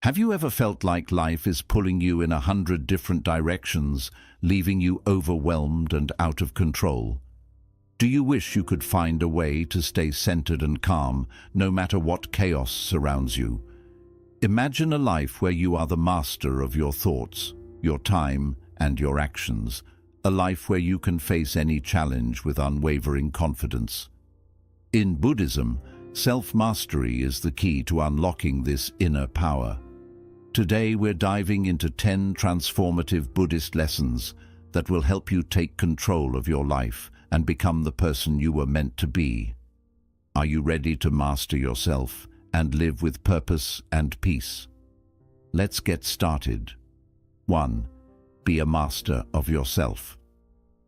Have you ever felt like life is pulling you in 100 different directions, leaving you overwhelmed and out of control? Do you wish you could find a way to stay centered and calm, no matter what chaos surrounds you? Imagine a life where you are the master of your thoughts, your time, and your actions. A life where you can face any challenge with unwavering confidence. In Buddhism, self-mastery is the key to unlocking this inner power. Today we're diving into 10 transformative Buddhist lessons that will help you take control of your life and become the person you were meant to be. Are you ready to master yourself and live with purpose and peace? Let's get started. 1. Be a master of yourself.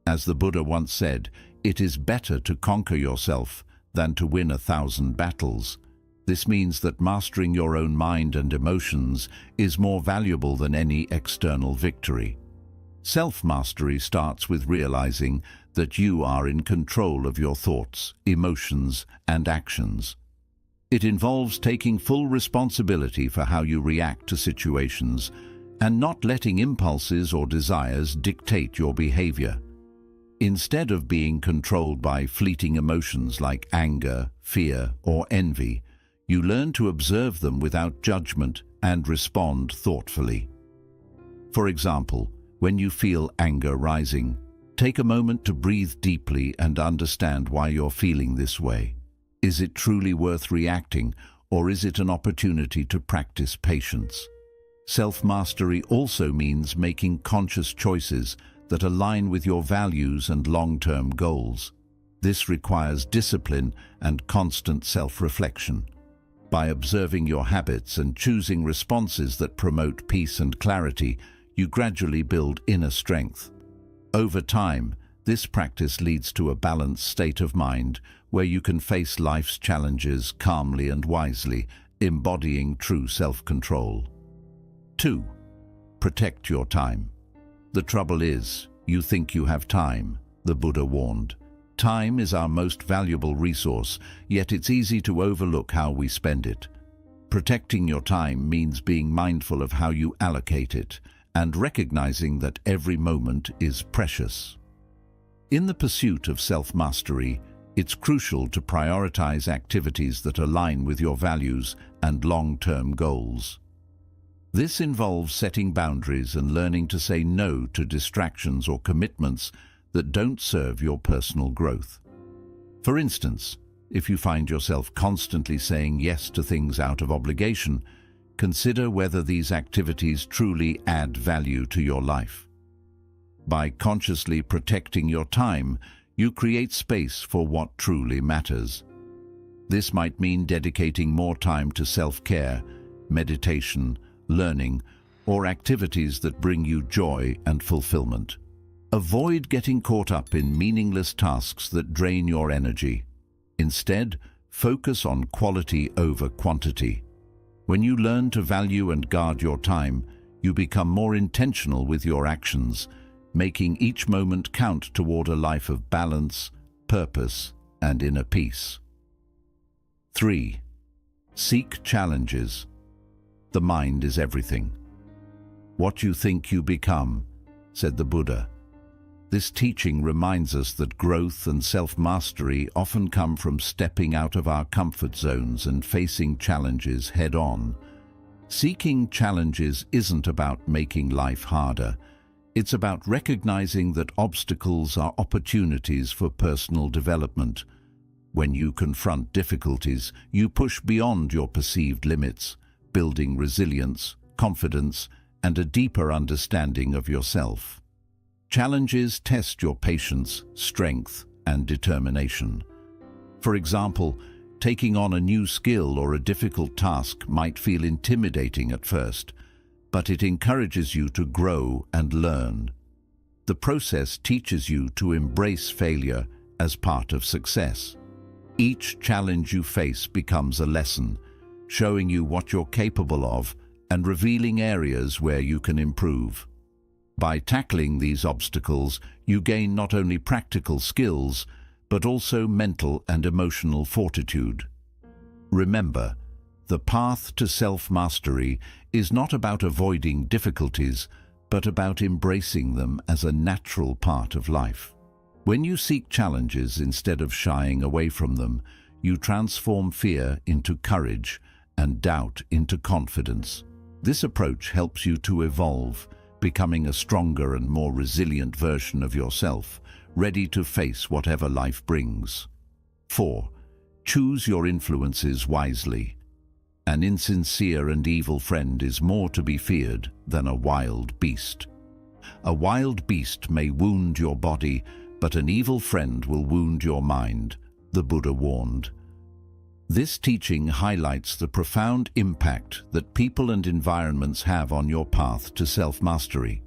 As the Buddha once said, it is better to conquer yourself than to win 1,000 battles. This means that mastering your own mind and emotions is more valuable than any external victory. Self-mastery starts with realizing that you are in control of your thoughts, emotions, and actions. It involves taking full responsibility for how you react to situations and not letting impulses or desires dictate your behavior. Instead of being controlled by fleeting emotions like anger, fear, or envy, you learn to observe them without judgment and respond thoughtfully. For example, when you feel anger rising, take a moment to breathe deeply and understand why you're feeling this way. Is it truly worth reacting, or is it an opportunity to practice patience? Self-mastery also means making conscious choices that align with your values and long-term goals. This requires discipline and constant self-reflection. By observing your habits and choosing responses that promote peace and clarity, you gradually build inner strength. Over time, this practice leads to a balanced state of mind where you can face life's challenges calmly and wisely, embodying true self-control. 2. Protect your time. The trouble is, you think you have time, the Buddha warned. Time is our most valuable resource, yet it's easy to overlook how we spend it. Protecting your time means being mindful of how you allocate it and recognizing that every moment is precious. In the pursuit of self-mastery, it's crucial to prioritize activities that align with your values and long-term goals. This involves setting boundaries and learning to say no to distractions or commitments that don't serve your personal growth. For instance, if you find yourself constantly saying yes to things out of obligation, consider whether these activities truly add value to your life. By consciously protecting your time, you create space for what truly matters. This might mean dedicating more time to self-care, meditation, learning, or activities that bring you joy and fulfillment. Avoid getting caught up in meaningless tasks that drain your energy. Instead, focus on quality over quantity. When you learn to value and guard your time, you become more intentional with your actions, making each moment count toward a life of balance, purpose, and inner peace. 3. Seek challenges. The mind is everything. What you think you become, said the Buddha. This teaching reminds us that growth and self-mastery often come from stepping out of our comfort zones and facing challenges head-on. Seeking challenges isn't about making life harder. It's about recognizing that obstacles are opportunities for personal development. When you confront difficulties, you push beyond your perceived limits, building resilience, confidence, and a deeper understanding of yourself. Challenges test your patience, strength, and determination. For example, taking on a new skill or a difficult task might feel intimidating at first, but it encourages you to grow and learn. The process teaches you to embrace failure as part of success. Each challenge you face becomes a lesson, showing you what you're capable of and revealing areas where you can improve. By tackling these obstacles, you gain not only practical skills, but also mental and emotional fortitude. Remember, The path to self-mastery is not about avoiding difficulties, but about embracing them as a natural part of life. When you seek challenges instead of shying away from them, you transform fear into courage and doubt into confidence. This approach helps you to evolve, becoming a stronger and more resilient version of yourself, ready to face whatever life brings. 4. Choose your influences wisely. An insincere and evil friend is more to be feared than a wild beast. A wild beast may wound your body, but an evil friend will wound your mind, the Buddha warned. This teaching highlights the profound impact that people and environments have on your path to self-mastery.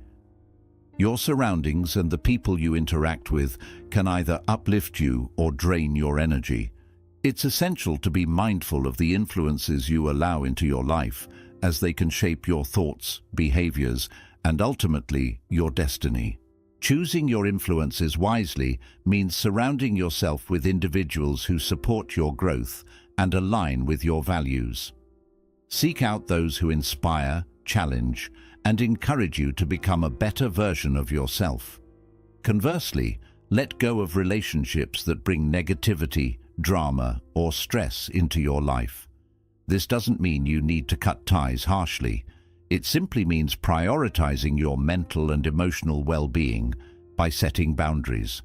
Your surroundings and the people you interact with can either uplift you or drain your energy. It's essential to be mindful of the influences you allow into your life, as they can shape your thoughts, behaviors, and ultimately your destiny. Choosing your influences wisely means surrounding yourself with individuals who support your growth and align with your values. Seek out those who inspire, challenge, and encourage you to become a better version of yourself. Conversely, let go of relationships that bring negativity, drama, or stress into your life. This doesn't mean you need to cut ties harshly. It simply means prioritizing your mental and emotional well-being by setting boundaries.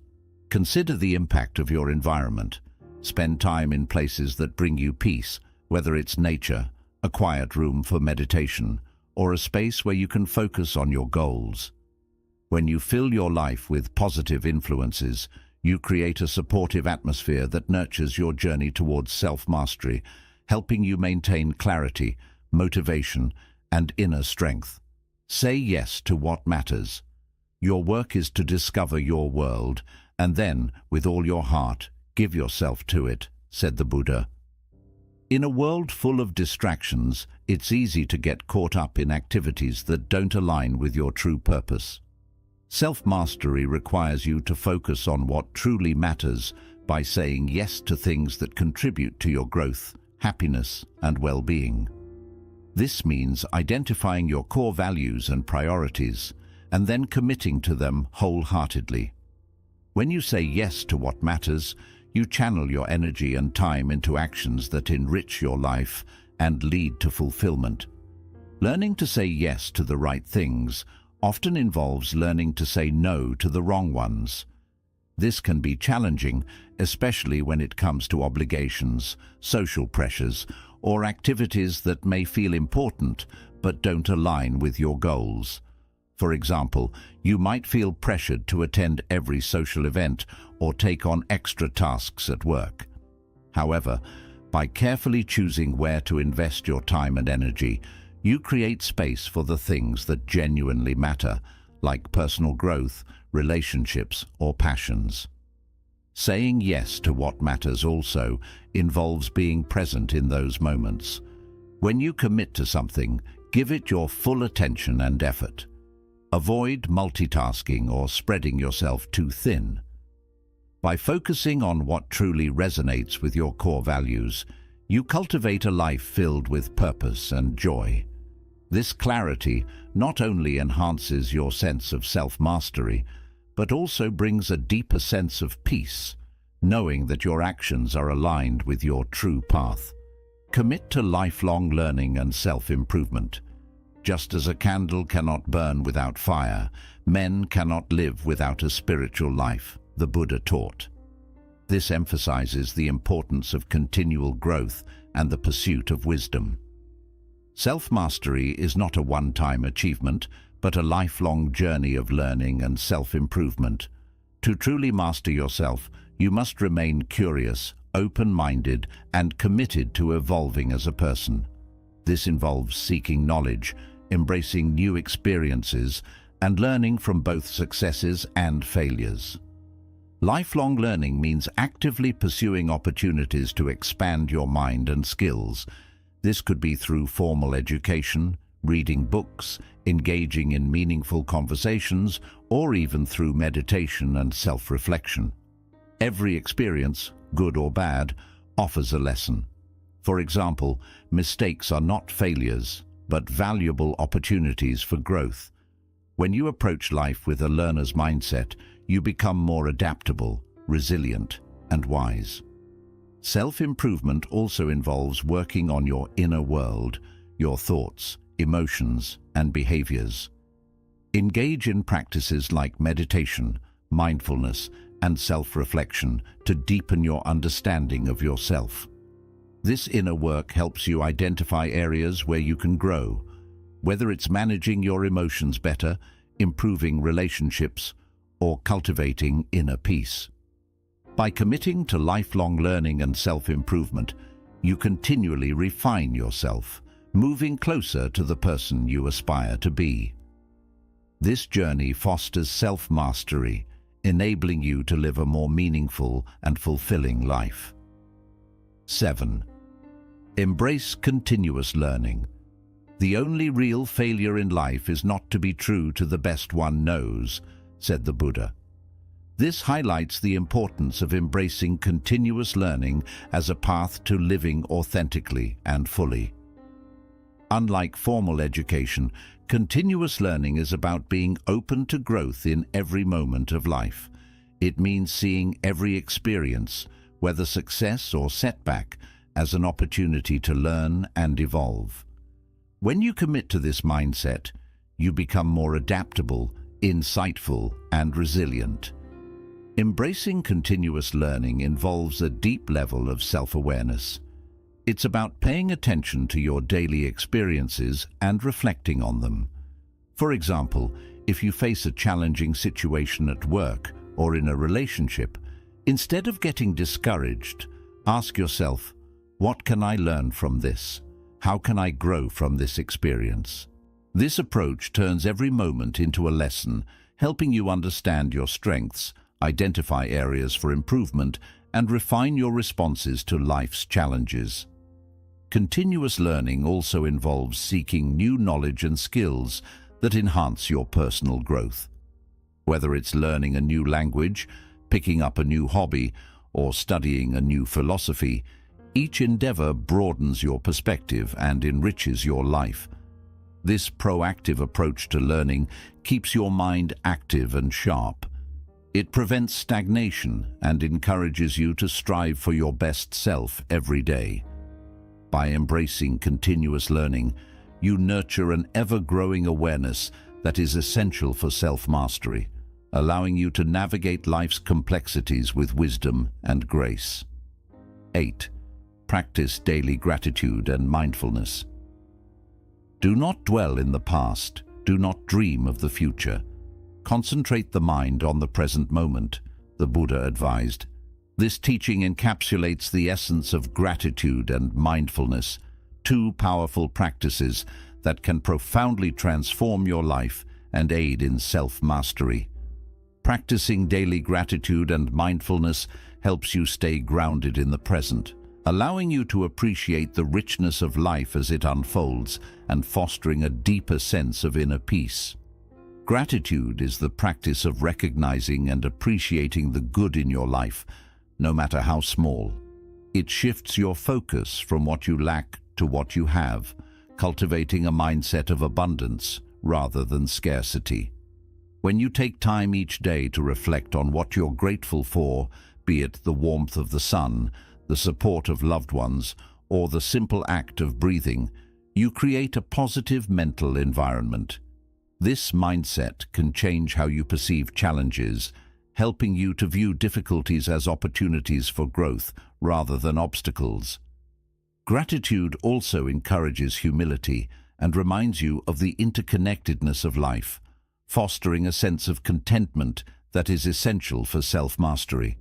Consider the impact of your environment. Spend time in places that bring you peace, whether it's nature, a quiet room for meditation, or a space where you can focus on your goals. When you fill your life with positive influences, you create a supportive atmosphere that nurtures your journey towards self-mastery, helping you maintain clarity, motivation, and inner strength. Say yes to what matters. Your work is to discover your world, and then, with all your heart, give yourself to it, said the Buddha. In a world full of distractions, it's easy to get caught up in activities that don't align with your true purpose. Self-mastery requires you to focus on what truly matters by saying yes to things that contribute to your growth, happiness, and well-being. This means identifying your core values and priorities, and then committing to them wholeheartedly. When you say yes to what matters, you channel your energy and time into actions that enrich your life and lead to fulfillment. Learning to say yes to the right things often involves learning to say no to the wrong ones. This can be challenging, especially when it comes to obligations, social pressures, or activities that may feel important but don't align with your goals. For example, you might feel pressured to attend every social event or take on extra tasks at work. However, by carefully choosing where to invest your time and energy, you create space for the things that genuinely matter, like personal growth, relationships, or passions. Saying yes to what matters also involves being present in those moments. When you commit to something, give it your full attention and effort. Avoid multitasking or spreading yourself too thin. By focusing on what truly resonates with your core values, you cultivate a life filled with purpose and joy. This clarity not only enhances your sense of self-mastery, but also brings a deeper sense of peace, knowing that your actions are aligned with your true path. Commit to lifelong learning and self-improvement. Just as a candle cannot burn without fire, men cannot live without a spiritual life, the Buddha taught. This emphasizes the importance of continual growth and the pursuit of wisdom. Self-mastery is not a one-time achievement, but a lifelong journey of learning and self-improvement. To truly master yourself, you must remain curious, open-minded, and committed to evolving as a person. This involves seeking knowledge, embracing new experiences, and learning from both successes and failures. Lifelong learning means actively pursuing opportunities to expand your mind and skills. This could be through formal education, reading books, engaging in meaningful conversations, or even through meditation and self-reflection. Every experience, good or bad, offers a lesson. For example, mistakes are not failures, but valuable opportunities for growth. When you approach life with a learner's mindset, you become more adaptable, resilient, and wise. Self-improvement also involves working on your inner world, your thoughts, emotions, and behaviors. Engage in practices like meditation, mindfulness, and self-reflection to deepen your understanding of yourself. This inner work helps you identify areas where you can grow, whether it's managing your emotions better, improving relationships, or cultivating inner peace. By committing to lifelong learning and self-improvement, you continually refine yourself, moving closer to the person you aspire to be. This journey fosters self-mastery, enabling you to live a more meaningful and fulfilling life. 7. Embrace continuous learning. The only real failure in life is not to be true to the best one knows, said the Buddha. This highlights the importance of embracing continuous learning as a path to living authentically and fully. Unlike formal education, continuous learning is about being open to growth in every moment of life. It means seeing every experience, whether success or setback, as an opportunity to learn and evolve. When you commit to this mindset, you become more adaptable, insightful, and resilient. Embracing continuous learning involves a deep level of self-awareness. It's about paying attention to your daily experiences and reflecting on them. For example, if you face a challenging situation at work or in a relationship, instead of getting discouraged, ask yourself, what can I learn from this? How can I grow from this experience? This approach turns every moment into a lesson, helping you understand your strengths, identify areas for improvement, and refine your responses to life's challenges. Continuous learning also involves seeking new knowledge and skills that enhance your personal growth. Whether it's learning a new language, picking up a new hobby, or studying a new philosophy, each endeavor broadens your perspective and enriches your life. This proactive approach to learning keeps your mind active and sharp. It prevents stagnation and encourages you to strive for your best self every day. By embracing continuous learning, you nurture an ever-growing awareness that is essential for self-mastery, allowing you to navigate life's complexities with wisdom and grace. 8. Practice daily gratitude and mindfulness. Do not dwell in the past. Do not dream of the future. Concentrate the mind on the present moment, the Buddha advised. This teaching encapsulates the essence of gratitude and mindfulness, two powerful practices that can profoundly transform your life and aid in self-mastery. Practicing daily gratitude and mindfulness helps you stay grounded in the present, allowing you to appreciate the richness of life as it unfolds and fostering a deeper sense of inner peace. Gratitude is the practice of recognizing and appreciating the good in your life, no matter how small. It shifts your focus from what you lack to what you have, cultivating a mindset of abundance rather than scarcity. When you take time each day to reflect on what you're grateful for, be it the warmth of the sun, the support of loved ones, or the simple act of breathing, you create a positive mental environment. This mindset can change how you perceive challenges, helping you to view difficulties as opportunities for growth rather than obstacles. Gratitude also encourages humility and reminds you of the interconnectedness of life, fostering a sense of contentment that is essential for self-mastery.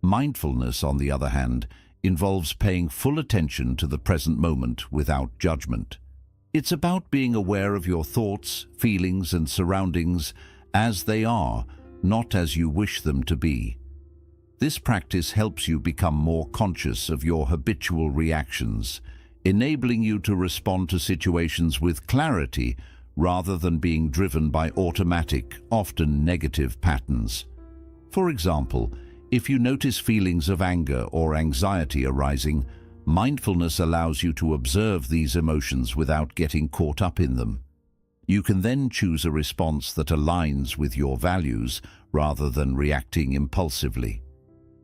Mindfulness, on the other hand, involves paying full attention to the present moment without judgment. It's about being aware of your thoughts, feelings, and surroundings as they are, not as you wish them to be. This practice helps you become more conscious of your habitual reactions, enabling you to respond to situations with clarity rather than being driven by automatic, often negative patterns. For example, if you notice feelings of anger or anxiety arising, Mindfulness allows you to observe these emotions without getting caught up in them. You can then choose a response that aligns with your values rather than reacting impulsively.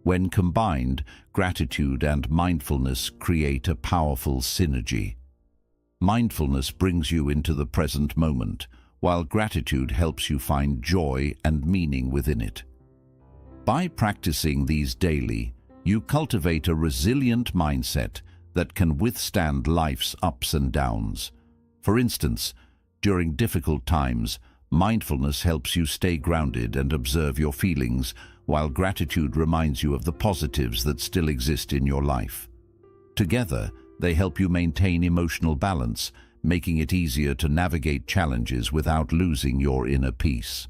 When combined, gratitude and mindfulness create a powerful synergy. Mindfulness brings you into the present moment, while gratitude helps you find joy and meaning within it. By practicing these daily, you cultivate a resilient mindset that can withstand life's ups and downs. For instance, during difficult times, mindfulness helps you stay grounded and observe your feelings, while gratitude reminds you of the positives that still exist in your life. Together, they help you maintain emotional balance, making it easier to navigate challenges without losing your inner peace.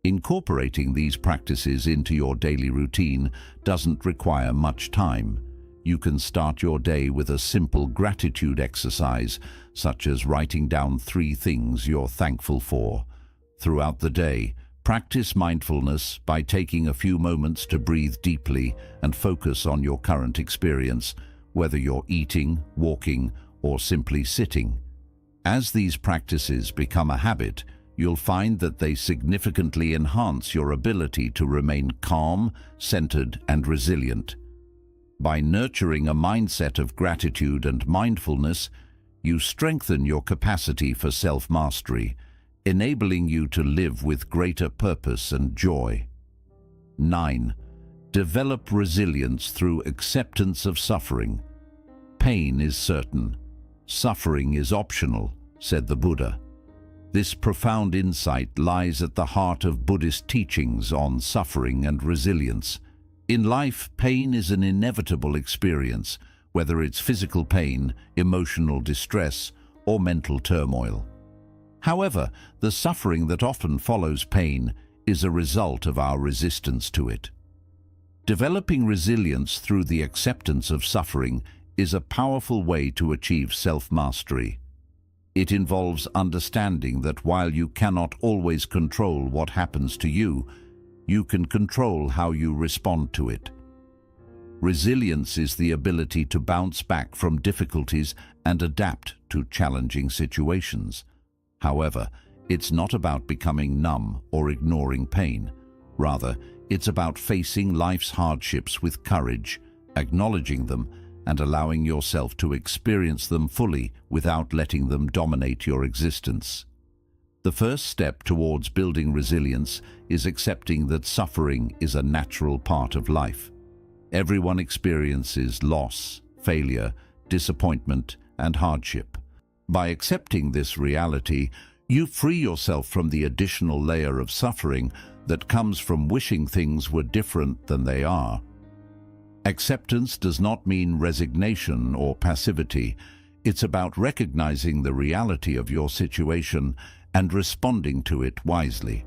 Incorporating these practices into your daily routine doesn't require much time. You can start your day with a simple gratitude exercise, such as writing down 3 things you're thankful for. Throughout the day, practice mindfulness by taking a few moments to breathe deeply and focus on your current experience, whether you're eating, walking, or simply sitting. As these practices become a habit, you'll find that they significantly enhance your ability to remain calm, centered, and resilient. By nurturing a mindset of gratitude and mindfulness, you strengthen your capacity for self-mastery, enabling you to live with greater purpose and joy. 9. Develop resilience through acceptance of suffering. Pain is certain. Suffering is optional, said the Buddha. This profound insight lies at the heart of Buddhist teachings on suffering and resilience. In life, pain is an inevitable experience, whether it's physical pain, emotional distress, or mental turmoil. However, the suffering that often follows pain is a result of our resistance to it. Developing resilience through the acceptance of suffering is a powerful way to achieve self-mastery. It involves understanding that while you cannot always control what happens to you, you can control how you respond to it. Resilience is the ability to bounce back from difficulties and adapt to challenging situations. However, it's not about becoming numb or ignoring pain. Rather, it's about facing life's hardships with courage, acknowledging them, and allowing yourself to experience them fully without letting them dominate your existence. The first step towards building resilience is accepting that suffering is a natural part of life. Everyone experiences loss, failure, disappointment, and hardship. By accepting this reality, you free yourself from the additional layer of suffering that comes from wishing things were different than they are. Acceptance does not mean resignation or passivity. It's about recognizing the reality of your situation and responding to it wisely.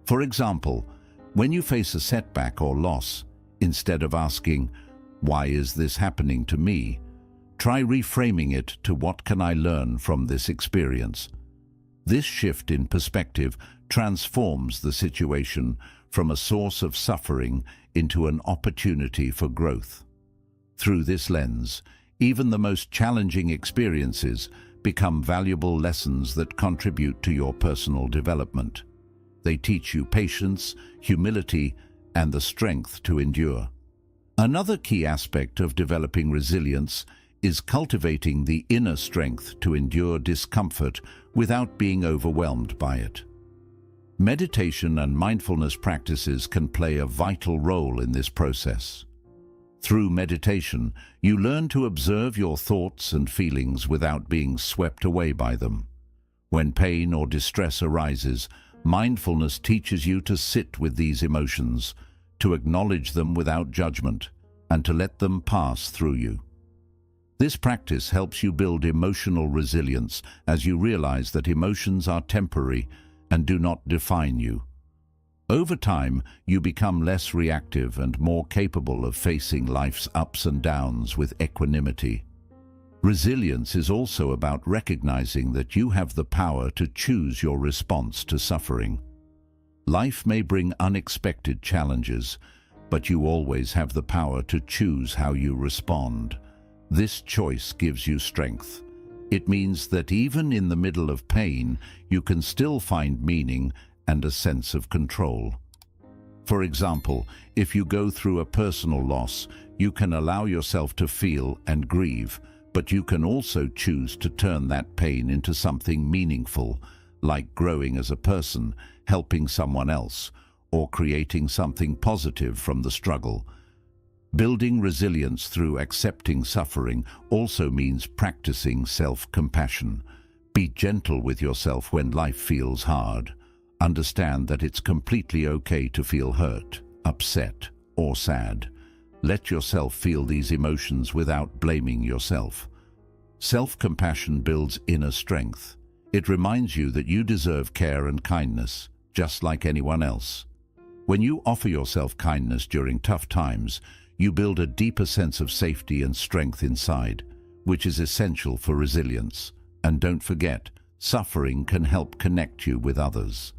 For example, when you face a setback or loss, instead of asking, "Why is this happening to me?" try reframing it to "What can I learn from this experience?" This shift in perspective transforms the situation from a source of suffering into an opportunity for growth. Through this lens, even the most challenging experiences become valuable lessons that contribute to your personal development. They teach you patience, humility, and the strength to endure. Another key aspect of developing resilience is cultivating the inner strength to endure discomfort without being overwhelmed by it. Meditation and mindfulness practices can play a vital role in this process. Through meditation, you learn to observe your thoughts and feelings without being swept away by them. When pain or distress arises, mindfulness teaches you to sit with these emotions, to acknowledge them without judgment, and to let them pass through you. This practice helps you build emotional resilience as you realize that emotions are temporary and do not define you. Over time, you become less reactive and more capable of facing life's ups and downs with equanimity. Resilience is also about recognizing that you have the power to choose your response to suffering. Life may bring unexpected challenges, but you always have the power to choose how you respond. This choice gives you strength. It means that even in the middle of pain, you can still find meaning and a sense of control. For example, if you go through a personal loss, you can allow yourself to feel and grieve, but you can also choose to turn that pain into something meaningful, like growing as a person, helping someone else, or creating something positive from the struggle. Building resilience through accepting suffering also means practicing self-compassion. Be gentle with yourself when life feels hard. Understand that it's completely okay to feel hurt, upset, or sad. Let yourself feel these emotions without blaming yourself. Self-compassion builds inner strength. It reminds you that you deserve care and kindness, just like anyone else. When you offer yourself kindness during tough times, you build a deeper sense of safety and strength inside, which is essential for resilience. And don't forget, suffering can help connect you with others.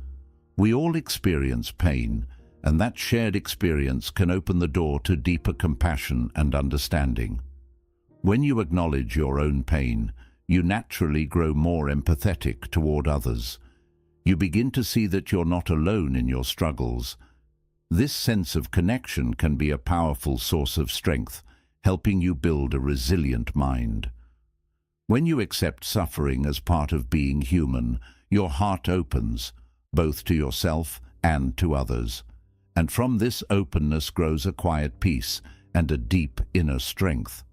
We all experience pain, and that shared experience can open the door to deeper compassion and understanding. When you acknowledge your own pain, you naturally grow more empathetic toward others. You begin to see that you're not alone in your struggles. This sense of connection can be a powerful source of strength, helping you build a resilient mind. When you accept suffering as part of being human, your heart opens, both to yourself and to others. And from this openness grows a quiet peace and a deep inner strength.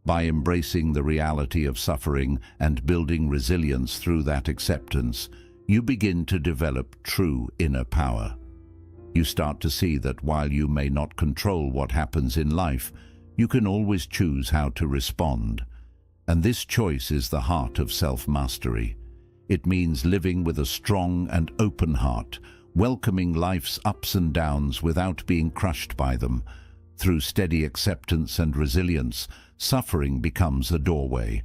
By embracing the reality of suffering and building resilience through that acceptance, you begin to develop true inner power. You start to see that while you may not control what happens in life, you can always choose how to respond. And this choice is the heart of self-mastery. It means living with a strong and open heart, welcoming life's ups and downs without being crushed by them. Through steady acceptance and resilience, suffering becomes a doorway,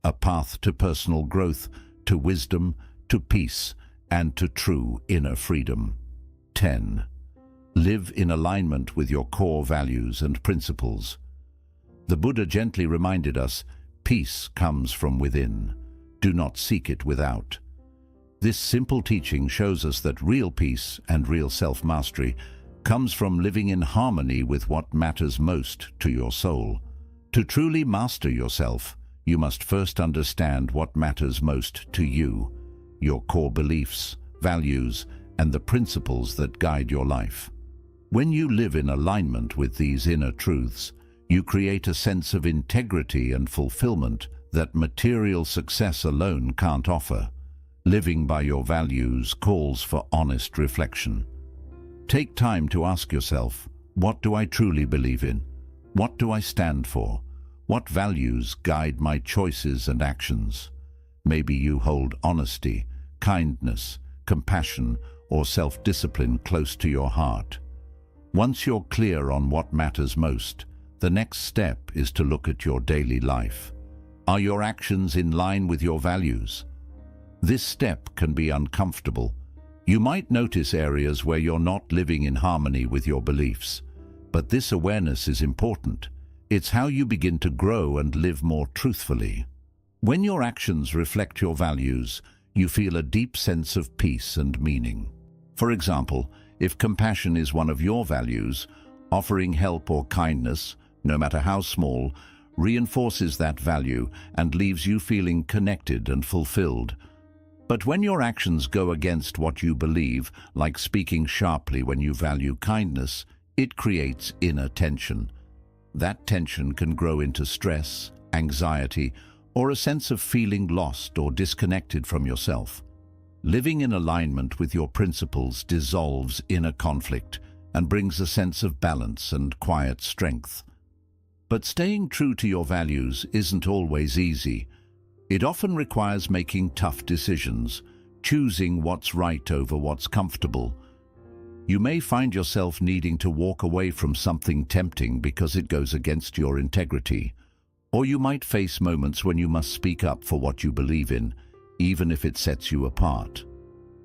a path to personal growth, to wisdom, to peace, and to true inner freedom. 10. Live in alignment with your core values and principles. The Buddha gently reminded us, peace comes from within. Do not seek it without. This simple teaching shows us that real peace and real self-mastery comes from living in harmony with what matters most to your soul. To truly master yourself, you must first understand what matters most to you, your core beliefs, values, and the principles that guide your life. When you live in alignment with these inner truths, you create a sense of integrity and fulfillment that material success alone can't offer. Living by your values calls for honest reflection. Take time to ask yourself, what do I truly believe in? What do I stand for? What values guide my choices and actions? Maybe you hold honesty, kindness, compassion, or self-discipline close to your heart. Once you're clear on what matters most, the next step is to look at your daily life. Are your actions in line with your values? This step can be uncomfortable. You might notice areas where you're not living in harmony with your beliefs. But this awareness is important. It's how you begin to grow and live more truthfully. When your actions reflect your values, you feel a deep sense of peace and meaning. For example, if compassion is one of your values, offering help or kindness, no matter how small, reinforces that value and leaves you feeling connected and fulfilled. But when your actions go against what you believe, like speaking sharply when you value kindness, it creates inner tension. That tension can grow into stress, anxiety, or a sense of feeling lost or disconnected from yourself. Living in alignment with your principles dissolves inner conflict and brings a sense of balance and quiet strength. But staying true to your values isn't always easy. It often requires making tough decisions, choosing what's right over what's comfortable. You may find yourself needing to walk away from something tempting because it goes against your integrity. Or you might face moments when you must speak up for what you believe in, even if it sets you apart.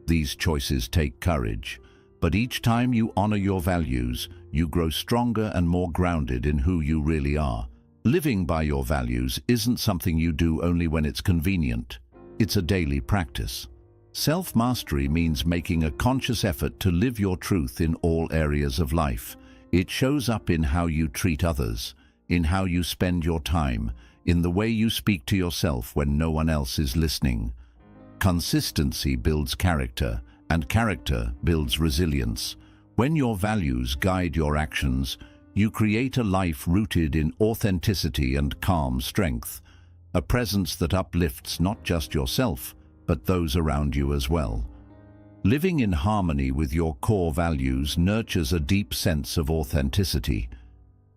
These choices take courage, but each time you honor your values, you grow stronger and more grounded in who you really are. Living by your values isn't something you do only when it's convenient. It's a daily practice. Self-mastery means making a conscious effort to live your truth in all areas of life. It shows up in how you treat others, in how you spend your time, in the way you speak to yourself when no one else is listening. Consistency builds character, and character builds resilience. When your values guide your actions, you create a life rooted in authenticity and calm strength, a presence that uplifts not just yourself, but those around you as well. Living in harmony with your core values nurtures a deep sense of authenticity.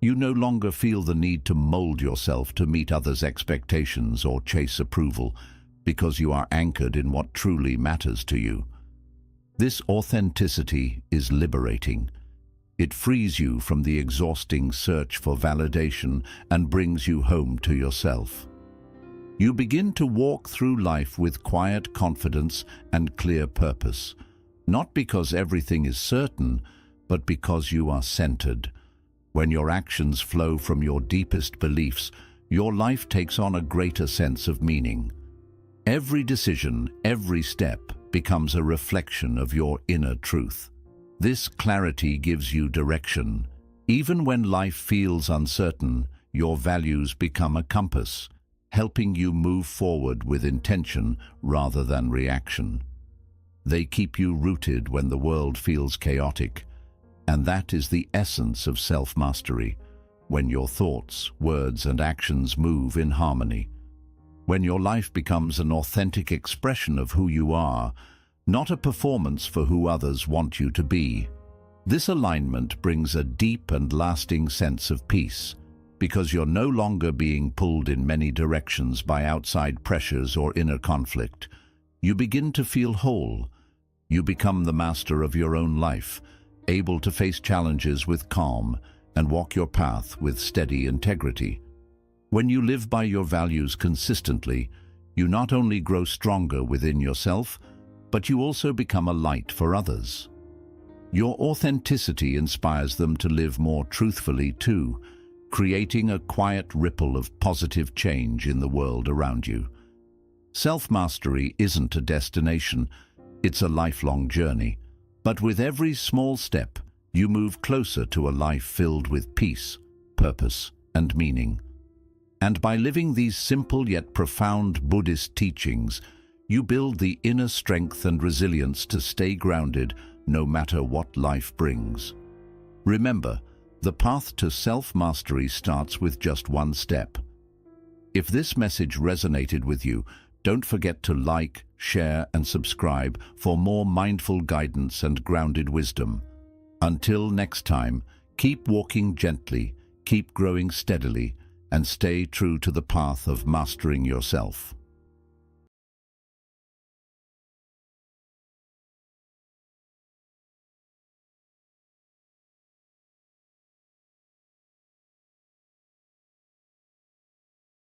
You no longer feel the need to mold yourself to meet others' expectations or chase approval, because you are anchored in what truly matters to you. This authenticity is liberating. It frees you from the exhausting search for validation and brings you home to yourself. You begin to walk through life with quiet confidence and clear purpose, not because everything is certain, but because you are centered. When your actions flow from your deepest beliefs, your life takes on a greater sense of meaning. Every decision, every step, becomes a reflection of your inner truth. This clarity gives you direction. Even when life feels uncertain, your values become a compass, helping you move forward with intention rather than reaction. They keep you rooted when the world feels chaotic, and that is the essence of self-mastery, when your thoughts, words, and actions move in harmony. When your life becomes an authentic expression of who you are, not a performance for who others want you to be. This alignment brings a deep and lasting sense of peace, because you're no longer being pulled in many directions by outside pressures or inner conflict. You begin to feel whole. You become the master of your own life, able to face challenges with calm and walk your path with steady integrity. When you live by your values consistently, you not only grow stronger within yourself, but you also become a light for others. Your authenticity inspires them to live more truthfully too, creating a quiet ripple of positive change in the world around you. Self-mastery isn't a destination, it's a lifelong journey. But with every small step, you move closer to a life filled with peace, purpose, and meaning. And by living these simple yet profound Buddhist teachings, you build the inner strength and resilience to stay grounded no matter what life brings. Remember, the path to self-mastery starts with just one step. If this message resonated with you, don't forget to like, share, and subscribe for more mindful guidance and grounded wisdom. Until next time, keep walking gently, keep growing steadily, and stay true to the path of mastering yourself.